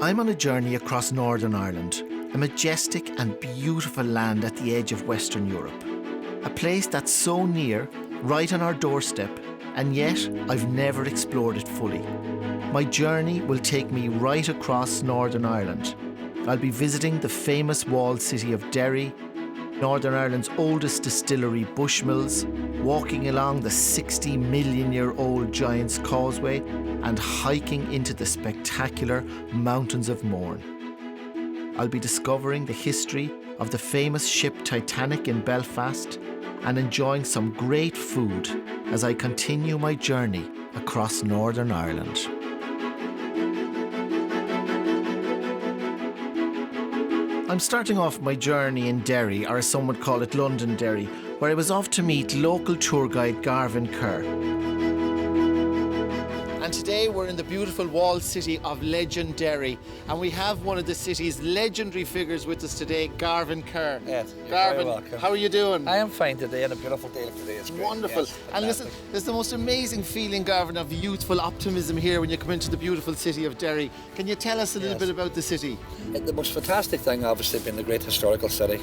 I'm on a journey across Northern Ireland, a majestic and beautiful land at the edge of Western Europe. A place that's so near, right on our doorstep, and yet I've never explored it fully. My journey will take me right across Northern Ireland. I'll be visiting the famous walled city of Derry, Northern Ireland's oldest distillery, Bushmills, walking along the 60-million-year-old Giant's Causeway and hiking into the spectacular Mountains of Mourne. I'll be discovering the history of the famous ship Titanic in Belfast and enjoying some great food as I continue my journey across Northern Ireland. I'm starting off my journey in Derry, or as some would call it, Londonderry, where I was off to meet local tour guide Garvin Kerr. And today we're in the beautiful walled city of Legend Derry, and we have one of the city's legendary figures with us today, Garvin Kerr. Yes, you're Garvin, very welcome. how are you doing? I am fine today, and a beautiful day today. It's great. Wonderful. Yes, and listen, there's the most amazing feeling, Garvin, of youthful optimism here when you come into the beautiful city of Derry. Can you tell us a little bit about the city? The most fantastic thing, obviously, being the great historical city.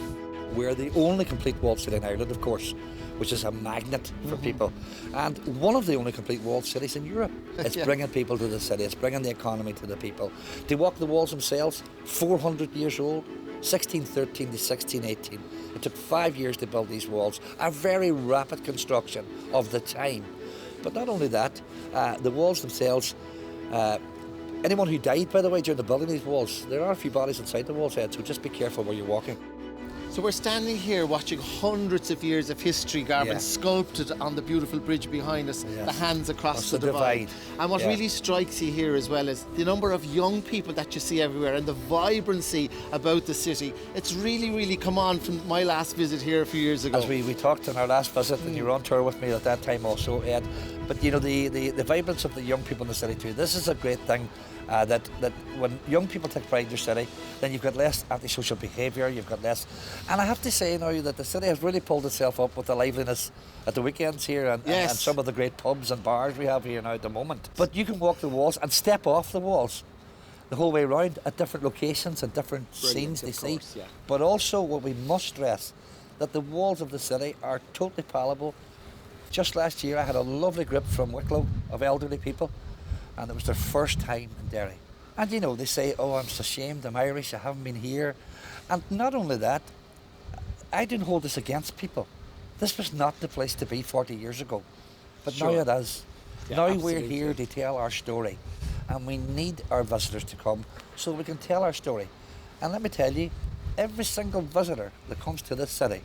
We're the only complete walled city in Ireland, of course, which is a magnet for people, and one of the only complete walled cities in Europe. It's bringing people to the city, it's bringing the economy to the people. They walk the walls themselves, 400 years old, 1613 to 1618. It took 5 years to build these walls, a very rapid construction of the time. But not only that, the walls themselves, anyone who died, by the way, during the building of these walls, there are a few bodies inside the walls, Ed, so just be careful where you're walking. So we're standing here watching hundreds of years of history, Garvin, sculpted on the beautiful bridge behind us, the hands across the divide. And what really strikes you here as well is the number of young people that you see everywhere and the vibrancy about the city. It's really, really come on from my last visit here a few years ago. As we talked on our last visit, and you were on tour with me at that time also, Ed. But you know, the vibrance of the young people in the city too, this is a great thing. That when young people take pride in their city, then you've got less antisocial behaviour, you've got less. And I have to say now that the city has really pulled itself up with the liveliness at the weekends here and some of the great pubs and bars we have here now at the moment. But you can walk the walls and step off the walls the whole way around at different locations and different scenes they see. But also what we must stress, that the walls of the city are totally palatable. Just last year I had a lovely group from Wicklow of elderly people, and it was their first time in Derry. And you know, they say, oh, I'm so ashamed, I'm Irish, I haven't been here. And not only that, I didn't hold this against people. This was not the place to be 40 years ago. But now it is. Now we're here to tell our story. And we need our visitors to come so we can tell our story. And let me tell you, every single visitor that comes to this city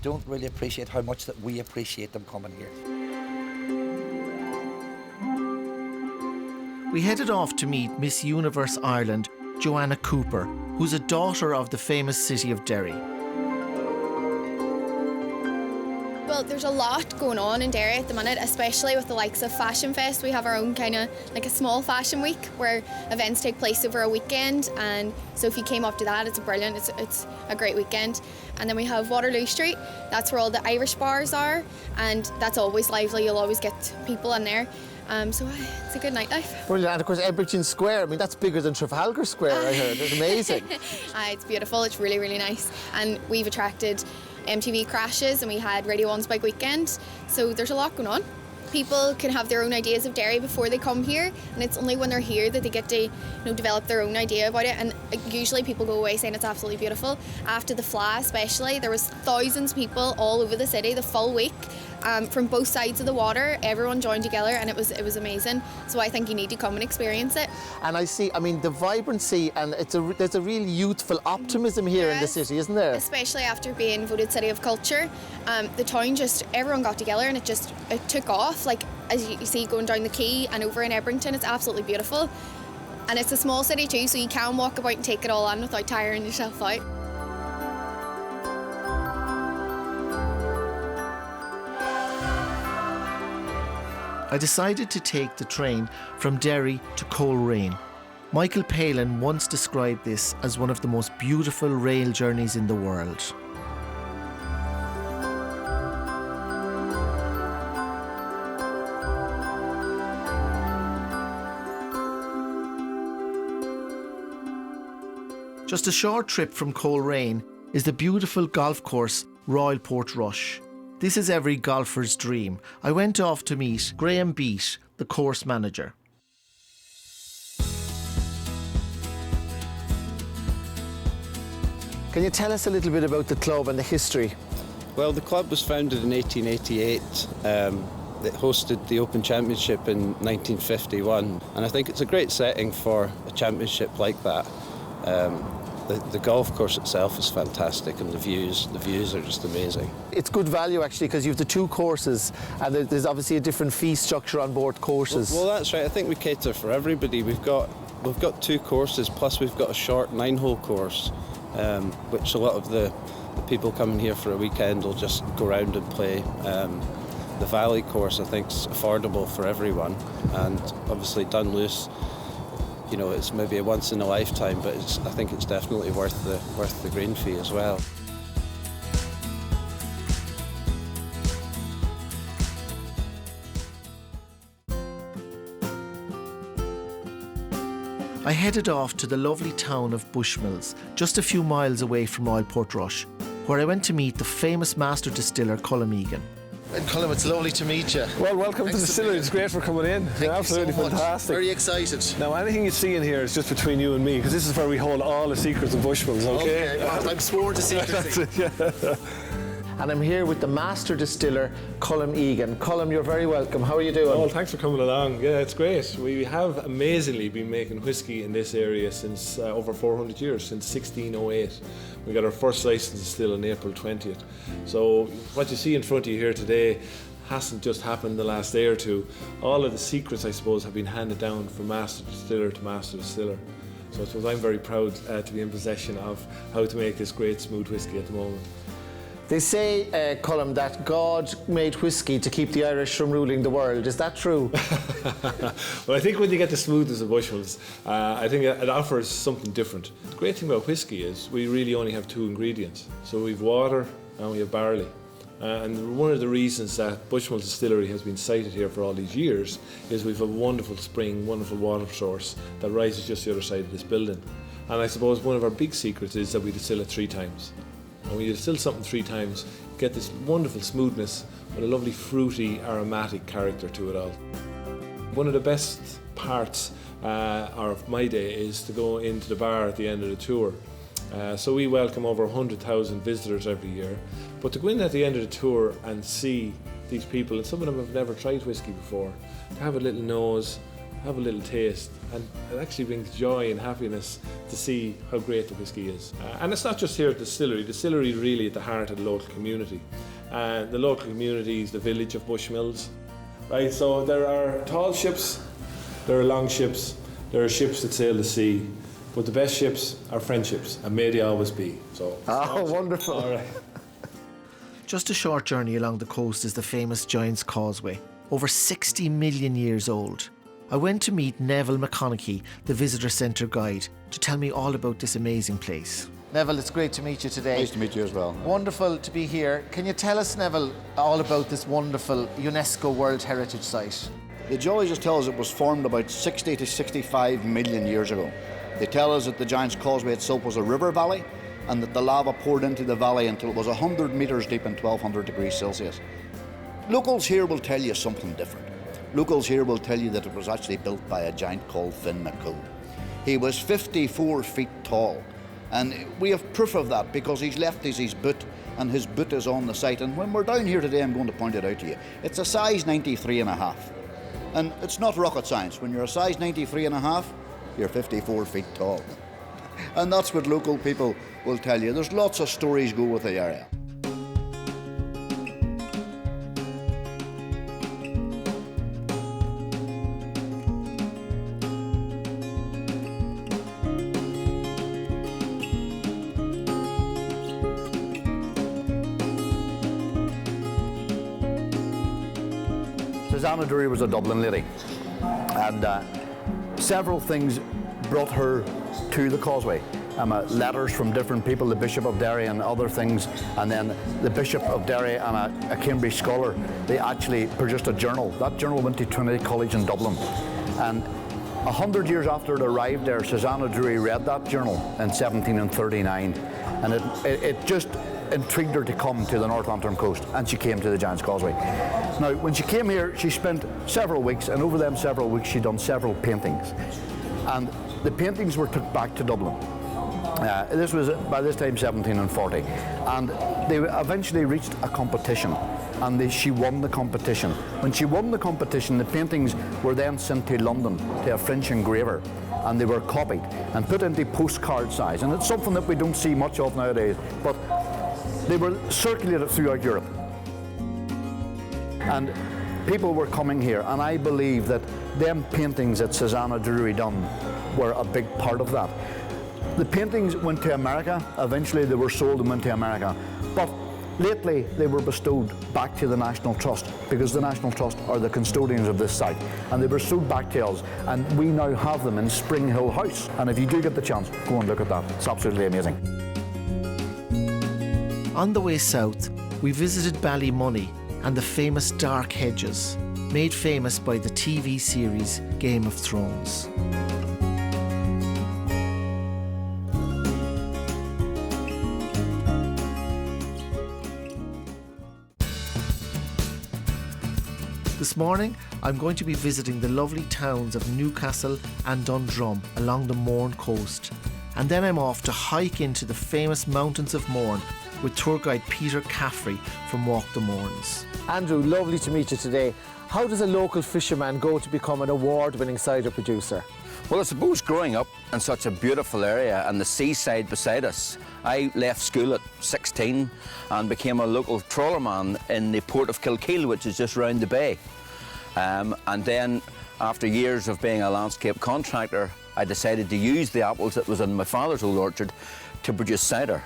don't really appreciate how much that we appreciate them coming here. We headed off to meet Miss Universe Ireland, Joanna Cooper, who's a daughter of the famous city of Derry. Well, there's a lot going on in Derry at the minute, especially with the likes of Fashion Fest. We have our own kind of like a small fashion week where events take place over a weekend, and so if you came up to that, it's brilliant. It's a great weekend. And then we have Waterloo Street. That's where all the Irish bars are, and that's always lively. You'll always get people in there. So it's a good nightlife. Brilliant. And of course, Edmonton Square, I mean, that's bigger than Trafalgar Square, I heard. It's amazing. It's beautiful. It's really, really nice. And we've attracted MTV Crashes, and we had Radio 1's Big Weekend. So there's a lot going on. People can have their own ideas of Derry before they come here, and it's only when they're here that they get to develop their own idea about it. And usually people go away saying it's absolutely beautiful. After the Fleadh especially, there was thousands of people all over the city the full week. From both sides of the water, everyone joined together, and it was amazing. So I think you need to come and experience it. And I see, I mean, the vibrancy, and there's a real youthful optimism here in the city, isn't there? Especially after being voted City of Culture. The town everyone got together, and it took off. Like, as you see going down the quay and over in Ebrington, it's absolutely beautiful. And it's a small city too, so you can walk about and take it all in without tiring yourself out. I decided to take the train from Derry to Coleraine. Michael Palin once described this as one of the most beautiful rail journeys in the world. Just a short trip from Coleraine is the beautiful golf course Royal Portrush. This is every golfer's dream. I went off to meet Graham Beat, the course manager. Can you tell us a little bit about the club and the history? Well, the club was founded in 1888. It hosted the Open Championship in 1951, and I think it's a great setting for a championship like that. The golf course itself is fantastic, and the views are just amazing. It's good value actually, because you have the two courses, and there's obviously a different fee structure on both courses. Well, that's right. I think we cater for everybody. We've got two courses, plus we've got a short 9-hole course, which a lot of the people coming here for a weekend will just go around and play. The Valley course, I think, is affordable for everyone, and obviously Dunluce, you know, it's maybe a once in a lifetime, but I think it's definitely worth the green fee as well. I headed off to the lovely town of Bushmills, just a few miles away from Royal Portrush, where I went to meet the famous master distiller Colm Egan. Colm, it's lovely to meet you. Well, welcome to the distillery. It's great for coming in. Thank absolutely you so much. Fantastic. Very excited. Now, anything you see in here is just between you and me, because this is where we hold all the secrets of Bushmills, okay? Well, I'm sworn to secrecy. And I'm here with the master distiller, Colm Egan. Colm, you're very welcome. How are you doing? Well, thanks for coming along. Yeah, it's great. We have amazingly been making whisky in this area since over 400 years, since 1608. We got our first license still on April 20th. So what you see in front of you here today hasn't just happened the last day or two. All of the secrets, I suppose, have been handed down from master distiller to master distiller. So I suppose I'm very proud to be in possession of how to make this great smooth whisky at the moment. They say, Colm, that God made whisky to keep the Irish from ruling the world. Is that true? Well, I think when you get the smoothness of Bushmills, I think it offers something different. The great thing about whisky is we really only have two ingredients. So we have water and we have barley. And one of the reasons that Bushmills Distillery has been sited here for all these years is we've a wonderful spring, wonderful water source that rises just the other side of this building. And I suppose one of our big secrets is that we distill it 3 times. And when you distill something 3 times, you get this wonderful smoothness with a lovely fruity, aromatic character to it all. One of the best parts of my day is to go into the bar at the end of the tour. So we welcome over 100,000 visitors every year. But to go in at the end of the tour and see these people, and some of them have never tried whisky before, to have a little nose, have a little taste, and it actually brings joy and happiness to see how great the whisky is. And it's not just here at the distillery. The distillery is really at the heart of the local community. The local community is the village of Bushmills. Right, so there are tall ships, there are long ships, there are ships that sail the sea, but the best ships are friendships, and may they always be. So. Oh, wonderful. All right. Just a short journey along the coast is the famous Giant's Causeway, over 60 million years old. I went to meet Neville McConaughey, the visitor centre guide, to tell me all about this amazing place. Neville, it's great to meet you today. Nice to meet you as well. Wonderful to be here. Can you tell us, Neville, all about this wonderful UNESCO World Heritage Site? The geologists tell us it was formed about 60 to 65 million years ago. They tell us that the Giant's Causeway itself was a river valley, and that the lava poured into the valley until it was 100 metres deep and 1200 degrees Celsius. Locals here will tell you something different. Locals here will tell you that it was actually built by a giant called Finn McCool. He was 54 feet tall, and we have proof of that because he's left us his boot, and his boot is on the site. And when we're down here today, I'm going to point it out to you. It's a size 93.5, and it's not rocket science. When you're a size 93.5, you're 54 feet tall. And that's what local people will tell you. There's lots of stories go with the area. Susanna Drury was a Dublin lady, and several things brought her to the Causeway. Letters from different people, the Bishop of Derry and other things, and then the Bishop of Derry and a Cambridge scholar, they actually produced a journal. That journal went to Trinity College in Dublin, and 100 years after it arrived there, Susanna Drury read that journal in 1739, and it just intrigued her to come to the North Antrim coast, and she came to the Giant's Causeway. Now, when she came here, she spent several weeks, and over them several weeks she done several paintings, and the paintings were took back to Dublin. This was by this time 1740, and they eventually reached a competition, and she won the competition. When she won the competition, the paintings were then sent to London to a French engraver, and they were copied and put into postcard size, and it's something that we don't see much of nowadays, but they were circulated throughout Europe. And people were coming here, and I believe that them paintings that Susanna Drury done were a big part of that. The paintings went to America. Eventually they were sold and went to America. But lately they were bestowed back to the National Trust, because the National Trust are the custodians of this site. And they were bestowed back to us, and we now have them in Spring Hill House. And if you do get the chance, go and look at that. It's absolutely amazing. On the way south, we visited Ballymoney and the famous Dark Hedges, made famous by the TV series Game of Thrones. This morning, I'm going to be visiting the lovely towns of Newcastle and Dundrum along the Mourne coast. And then I'm off to hike into the famous mountains of Mourne with tour guide Peter Caffrey from Walk the Mourns. Andrew, lovely to meet you today. How does a local fisherman go to become an award-winning cider producer? Well, I suppose growing up in such a beautiful area and the seaside beside us, I left school at 16 and became a local trawlerman in the port of Kilkeel, which is just round the bay. And then, after years of being a landscape contractor, I decided to use the apples that was in my father's old orchard to produce cider.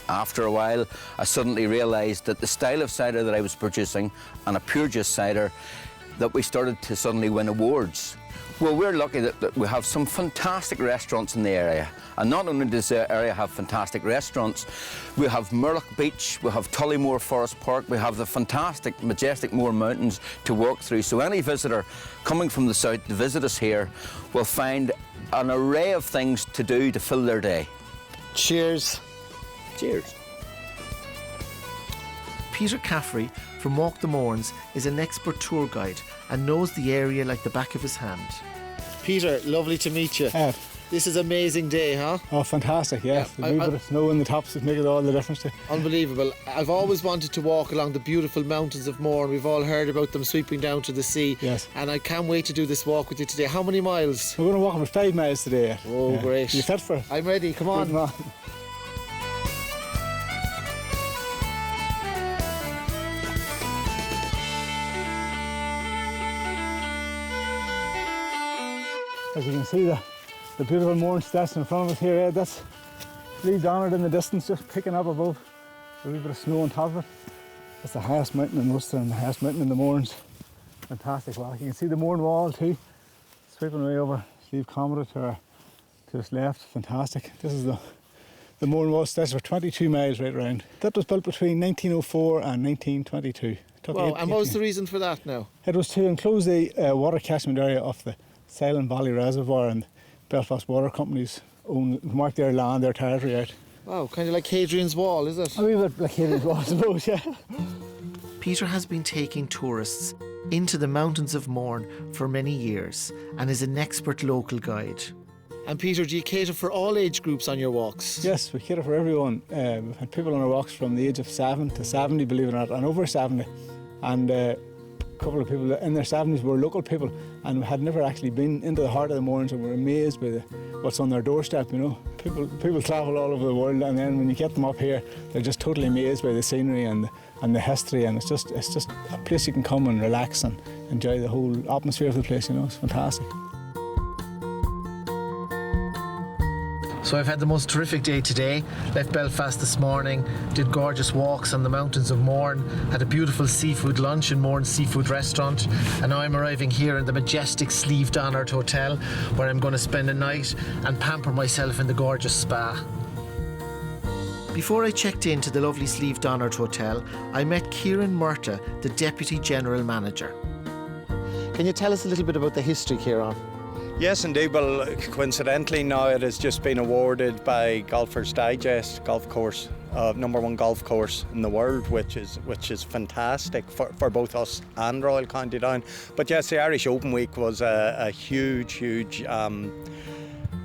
After a while, I suddenly realised that the style of cider that I was producing, and a pure juice cider, that we started to suddenly win awards. Well, we're lucky that we have some fantastic restaurants in the area. And not only does the area have fantastic restaurants, we have Murlock Beach, we have Tullymore Forest Park, we have the fantastic, majestic Moor Mountains to walk through. So any visitor coming from the south to visit us here will find an array of things to do to fill their day. Cheers. Cheers. Peter Caffrey from Walk the Mourns is an expert tour guide and knows the area like the back of his hand. Peter, lovely to meet you. This is an amazing day, huh? Oh, fantastic, yes. The wee bit of snow in the tops would make it all the difference. Unbelievable. I've always wanted to walk along the beautiful mountains of Mourne. We've all heard about them sweeping down to the sea. Yes. And I can't wait to do this walk with you today. How many miles? We're going to walk about 5 miles today. Oh, yeah. Great. You fit for it? I'm ready, come on. Come on. As you can see, the beautiful Mourne that's in front of us here, that's Slieve Donard in the distance, just picking up above a wee bit of snow on top of it. That's the highest mountain in Ulster and the highest mountain in the Mournes. Fantastic walk. You can see the Mourne Wall too, sweeping away over Slieve Commodore to its left. Fantastic. This is the Mourne Wall stretch for 22 miles right round. That was built between 1904 and 1922. Wow, and what was the reason for that now? It was to enclose the water catchment area of the Silent Valley Reservoir, and Belfast Water Companies mark their land, their territory out. Wow, kind of like Hadrian's Wall, is it? A wee bit like Hadrian's Wall, I suppose, yeah. Peter has been taking tourists into the mountains of Mourne for many years and is an expert local guide. And Peter, do you cater for all age groups on your walks? Yes, we cater for everyone. We've had people on our walks from the age of 7 to 70, believe it or not, and over 70. And a couple of people in their 70s were local people and had never actually been into the heart of the Mournes and were amazed by what's on their doorstep, you know. People travel all over the world, and then when you get them up here, they're just totally amazed by the scenery and the history, and it's just a place you can come and relax and enjoy the whole atmosphere of the place, you know. It's fantastic. So I've had the most terrific day today. Left Belfast this morning, did gorgeous walks on the mountains of Mourne, had a beautiful seafood lunch in Mourne Seafood Restaurant, and now I'm arriving here in the majestic Slieve Donard Hotel, where I'm going to spend a night and pamper myself in the gorgeous spa. Before I checked into the lovely Slieve Donard Hotel, I met Kieran Murta, the Deputy General Manager. Can you tell us a little bit about the history, Kieran? Yes, indeed. Well, coincidentally now it has just been awarded by Golfers Digest golf course, #1 golf course in the world, which is fantastic for both us and Royal County Down. But yes, the Irish Open week was a huge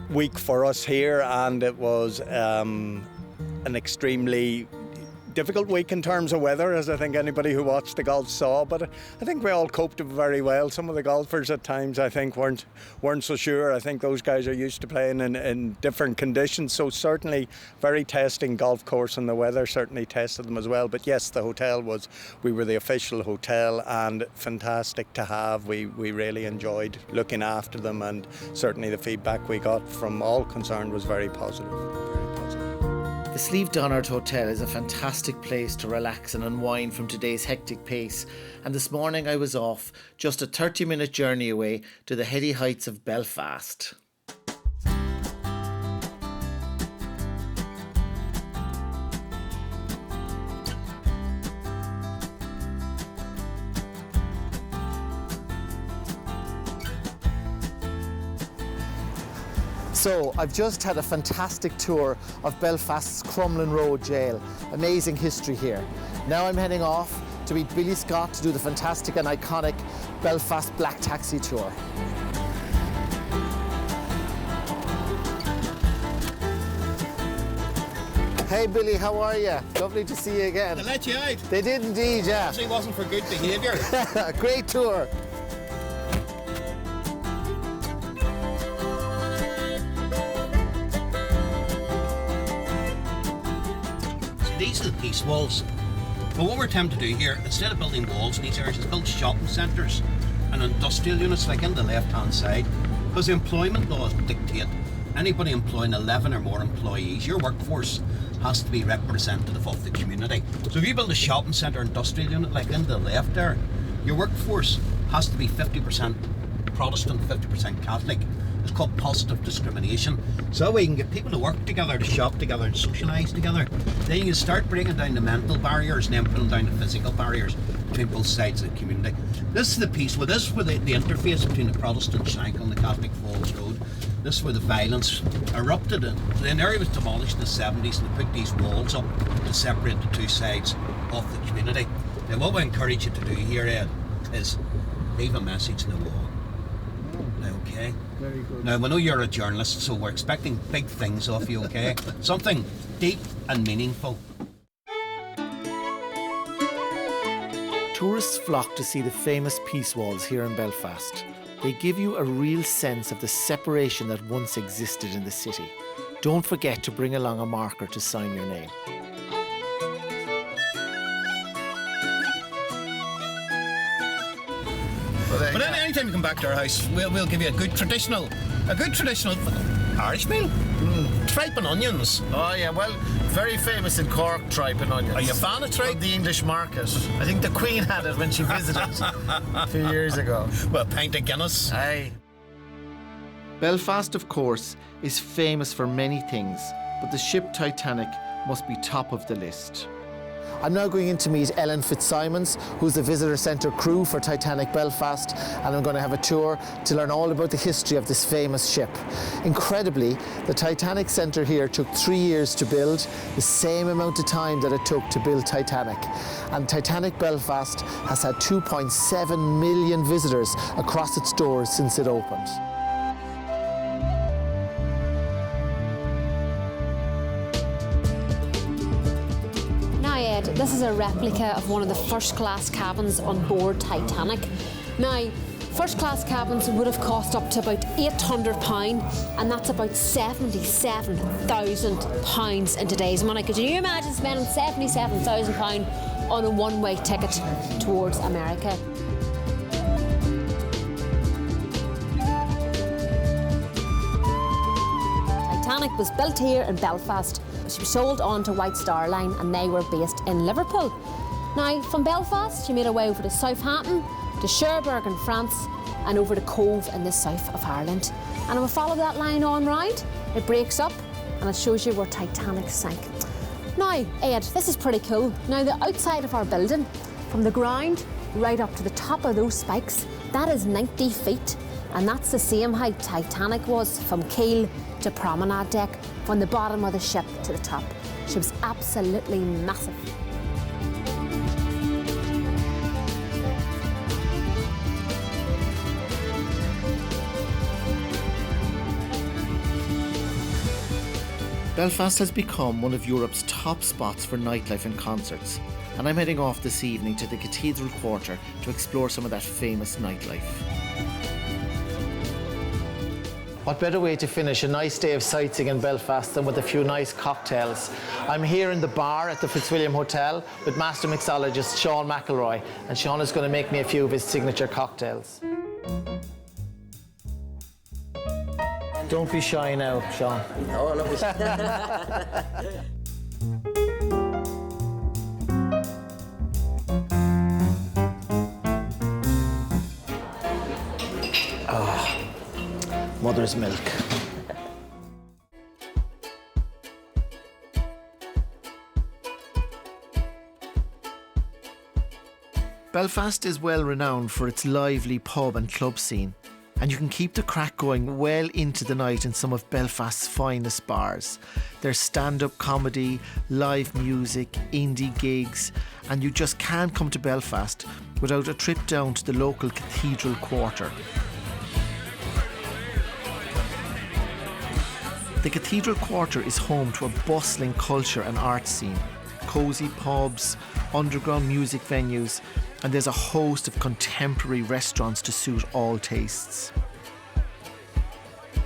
week for us here, and it was an extremely difficult week in terms of weather, as I think anybody who watched the golf saw, but I think we all coped very well. Some of the golfers at times I think weren't so sure. I think those guys are used to playing in different conditions, so certainly very testing golf course, and the weather certainly tested them as well. But yes, the hotel we were the official hotel, and fantastic to have. We really enjoyed looking after them, and certainly the feedback we got from all concerned was very positive. The Slieve Donard Hotel is a fantastic place to relax and unwind from today's hectic pace, and this morning I was off, just a 30-minute journey away, to the heady heights of Belfast. So, I've just had a fantastic tour of Belfast's Crumlin Road Jail. Amazing history here. Now I'm heading off to meet Billy Scott to do the fantastic and iconic Belfast Black Taxi Tour. Hey Billy, how are you? Lovely to see you again. They let you out. They did indeed, yeah. It wasn't for good behaviour. Great tour. These are the peace walls. But what we're attempting to do here, instead of building walls in these areas, is build shopping centres and industrial units like in the left-hand side, because the employment laws dictate anybody employing 11 or more employees, your workforce has to be representative of the community. So if you build a shopping centre industrial unit like in the left there, your workforce has to be 50% Protestant, 50% Catholic. It's called positive discrimination. So that way you can get people to work together, to shop together and socialise together. Then you can start breaking down the mental barriers and then putting down the physical barriers between both sides of the community. This is the piece where this is where the interface between the Protestant Shankill and the Catholic Falls Road. This is where the violence erupted. The area was demolished in the 70s, and they put these walls up to separate the two sides of the community. Now what we encourage you to do here, Ed, is leave a message in the wall. Okay. Very good. Now, we know you're a journalist, so we're expecting big things off you, okay? Something deep and meaningful. Tourists flock to see the famous peace walls here in Belfast. They give you a real sense of the separation that once existed in the city. Don't forget to bring along a marker to sign your name. But anytime you come back to our house, we'll give you a good traditional Irish meal. Tripe and onions. Oh yeah, well, very famous in Cork, tripe and onions. Are you a fan of tripe? From the English market. I think the Queen had it when she visited a few years ago. Well, a pint of Guinness. Aye. Belfast, of course, is famous for many things, but the ship Titanic must be top of the list. I'm now going in to meet Ellen Fitzsimons, who's the visitor centre crew for Titanic Belfast, and I'm going to have a tour to learn all about the history of this famous ship. Incredibly, the Titanic Centre here took 3 years to build, the same amount of time that it took to build Titanic. And Titanic Belfast has had 2.7 million visitors across its doors since it opened. This is a replica of one of the first-class cabins on board Titanic. Now, first-class cabins would have cost up to about £800, and that's about £77,000 in today's money. Could you imagine spending £77,000 on a one-way ticket towards America? Titanic was built here in Belfast. She was sold on to White Star Line, and they were based in Liverpool. Now, from Belfast, she made her way over to Southampton, to Cherbourg in France, and over to Cove in the south of Ireland. And we'll follow that line on round. It breaks up, and it shows you where Titanic sank. Now, Ed, this is pretty cool. Now, the outside of our building, from the ground right up to the top of those spikes, that is 90 feet. And that's the same height Titanic was from keel to promenade deck, from the bottom of the ship to the top. She was absolutely massive. Belfast has become one of Europe's top spots for nightlife and concerts, and I'm heading off this evening to the Cathedral Quarter to explore some of that famous nightlife. What better way to finish a nice day of sightseeing in Belfast than with a few nice cocktails? I'm here in the bar at the Fitzwilliam Hotel with master mixologist Sean McElroy, and Sean is going to make me a few of his signature cocktails. Don't be shy now, Sean. No, no. Mother's milk. Belfast is well renowned for its lively pub and club scene, and you can keep the crack going well into the night in some of Belfast's finest bars. There's stand-up comedy, live music, indie gigs, and you just can't come to Belfast without a trip down to the local Cathedral Quarter. The Cathedral Quarter is home to a bustling culture and art scene, cosy pubs, underground music venues, and there's a host of contemporary restaurants to suit all tastes.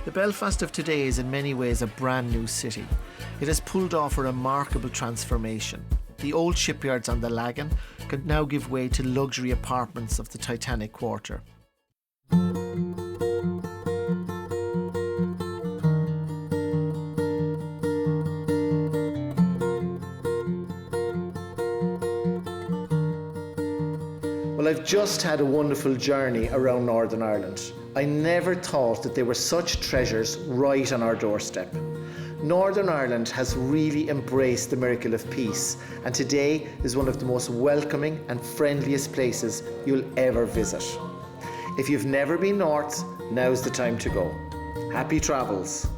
The Belfast of today is in many ways a brand new city. It has pulled off a remarkable transformation. The old shipyards on the Lagan can now give way to luxury apartments of the Titanic Quarter. Well, I've just had a wonderful journey around Northern Ireland. I never thought that there were such treasures right on our doorstep. Northern Ireland has really embraced the miracle of peace, and today is one of the most welcoming and friendliest places you'll ever visit. If you've never been north, now's the time to go. Happy travels.